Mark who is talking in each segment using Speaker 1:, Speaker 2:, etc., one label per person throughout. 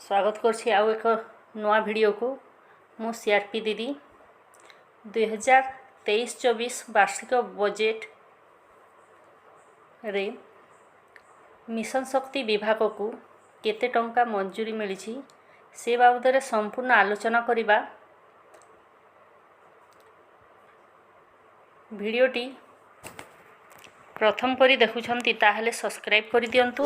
Speaker 1: स्वागत करछि आउ एक नवा वीडियो को मु सीआरपी दीदी 2023-24 वार्षिक बजेट रे मिशन शक्ति विभाग को केते टंका मंजूरी मिली से बाबद रे संपूर्ण आलोचना करिबा। वीडियोटी प्रथम करी देखुछंती ताहले सब्सक्राइब करि दियंतु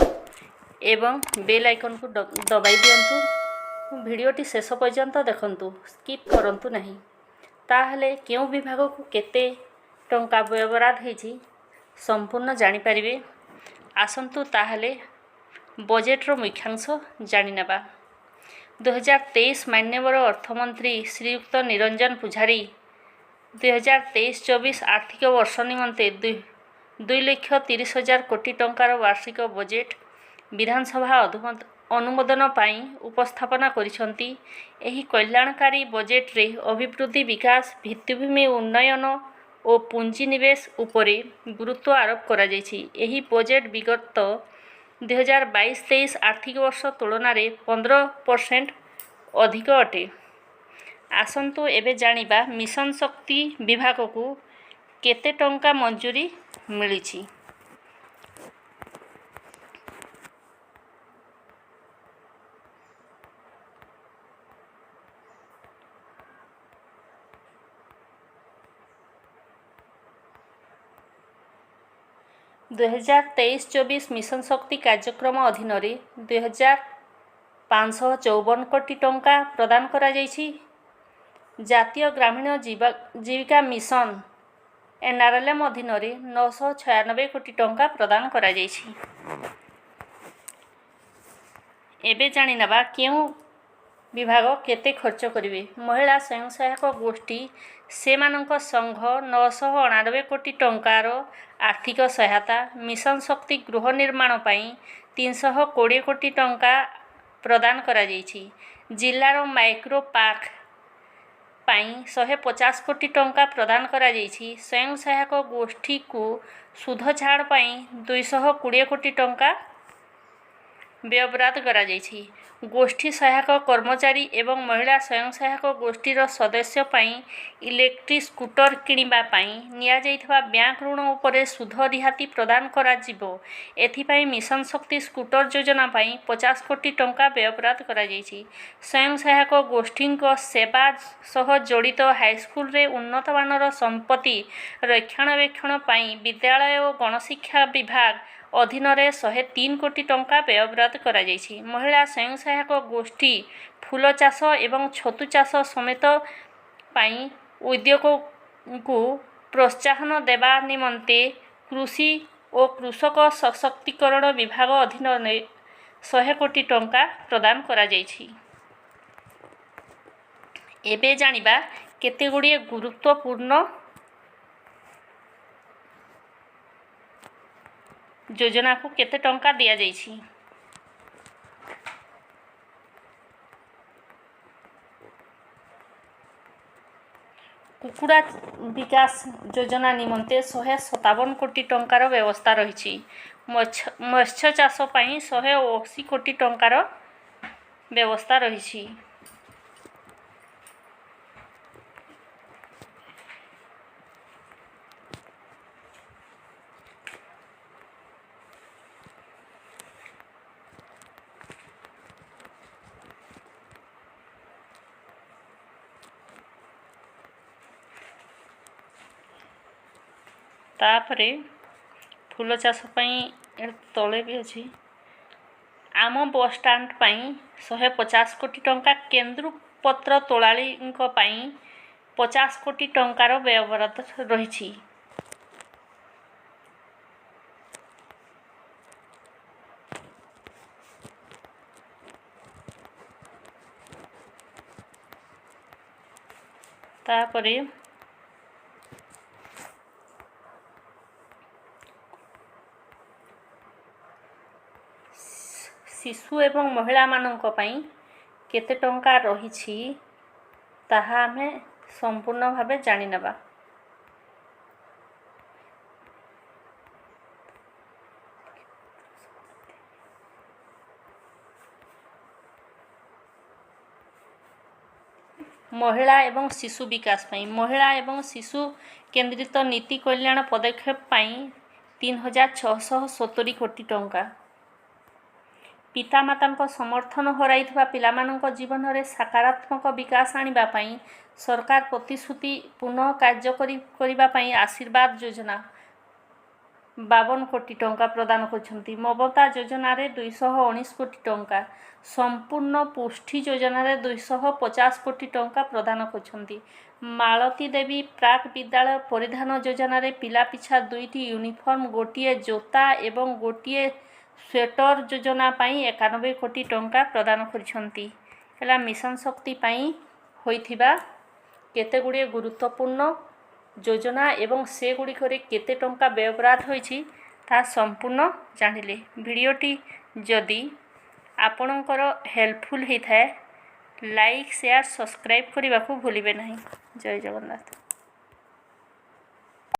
Speaker 1: एवं बेल आइकन को दबाई दियंतु। वीडियोटी शेष पर्यंत देखंतु, स्किप करंतु नहीं, ताहले केउ विभाग को केते टंका व्यवहार हेछि संपूर्ण जानि परिबे। आसंतु ताहले बजेट रो मुख्यांश जानि नेबा। 2023 मान्यवर अर्थमंत्री श्रीयुक्त निरंजन पुजारी 2023-24 आर्थिक वर्ष निमंते 2,30,000 कोटी टंकार वार्षिक बजेट विधानसभा अनुमोदन पाई उपस्थापना करिसंती। एही कल्याणकारी बजेट रे अभिवृद्धि विकास भित्तिभूमि उन्नयन और पुंजीनिवेश उपरे गुरुत्व आरोप करा जायछि। एही बजेट विगत 2022-23 आर्थिक वर्ष तुलना रे 15% अधिक अटे। आसंतु एबे जानिबा मिशन शक्ति विभाग को केते टंका मंजूरी मिलिछि। दो 2023-24 मिशन शक्ति कार्यक्रम अधीन 2,554 कोटी टंका प्रदान करा जायछि। जातीय ग्रामीण जीविका मिशन एनआरएलएम अधीन 996 कोटी टंका प्रदान करा जायछि। एबे जानि नबा केउ विभाग केते खर्च करिवे। महिला स्वयं सहायक गोष्ठी सेमानक संघ 999 कोटी टंकार आर्थिक सहायता, मिशन शक्ति गृह निर्माण पाई 320 कोटी टंका प्रदान करा जायछि। जिल्लार माइक्रो पार्क पाई 150 कोटी टंका प्रदान करा जायछि। स्वयं सहायक गोष्ठी को सुध छाड़ पाई 220 कोटी टंका व्यवहार करा जायछि। गोष्ठी सहायक कर्मचारी एवं महिला स्वयं सहायक गोष्ठीर सदस्य पाई इलेक्ट्रिक स्कूटर किनिबा पाई निया जायथिबा बैंक ऋण उपरे सुध रिहाती प्रदान करा जिवो। एथिपाई मिशन शक्ति स्कूटर योजना पाई 50 कोटी टंका व्यवहार करा जायछि। स्वयं सहायक गोष्ठी सेवा सह जड़ित हाईस्कूल रे उन्नत मानर संपत्ति रक्षणाबेक्षण पाई विद्यालय और गणशिक्षा विभाग अधीन 103 कोटी टंका व्यवहार करा जायछि। महिला स्वयं सहायक गोष्ठी फूल चाष एवं छतु चाष समेत पाई उद्योग को प्रोत्साहन देवा निमंते कृषि और कृषक सशक्तिकरण विभाग अधीन 100 कोटी टंका प्रदान करा जायछि। एबे जानिबा केते गुड़िए गुरुत्वपूर्ण योजना को केते टंका दिया जायछि। कुकुड़ा विकास योजना निमंते 157 कोटी टंकार व्यवस्था रही। मत्स्य चाष पाई 180 कोटी टंकार व्यवस्था रही। तापरे फूल चाष पाई तले भी अच्छी आम बस स्टाण्ड पाई 150 कोटी टंका, केंद्र पत्र तोलाली पाई 50 कोटी टंकार व्यवहार रही। तापरे शिशु एवं महिला मानक पाई केते टंका रही ताहा आमे संपूर्ण भावे जानि नेबा। महिला एवं शिशु विकास पाई महिला एवं शिशु केन्द्रित नीति कल्याण पदक्षेप पाई 3670 कोटी टंका। पितामाता समर्थन हराइथिबा पिलामानंक जीवन में सकारात्मक विकास आनिबा पाई सरकार प्रतिश्रुति पुनः कार्यकरी करिबा पाई आशीर्वाद योजना 52 कोटी टंका प्रदान करछंती। ममता योजना रे 219 कोटी टंका। संपूर्ण पुष्टि योजना रे 250 कोटी टंका प्रदान करछंती। मालती देवी प्राक विद्यालय परिधान योजना रे पिला पिछा 2टी यूनिफॉर्म गोटिए जोता एवं गोटिए स्वेटर योजना पाई 91 कोटी टंका प्रदान करछंती। हला मिशन शक्ति पाई होइथिबा केते गुडे गुरुत्वपूर्ण योजना एवं से गुड़िकरे केते टंका व्ययबराद होइछि ता संपूर्ण जानिले। भिडियोटी जदि आपणकर हेल्पफुल होता है लाइक शेयर सब्सक्राइब करने को भूलिबे नहीं। जय जगन्नाथ।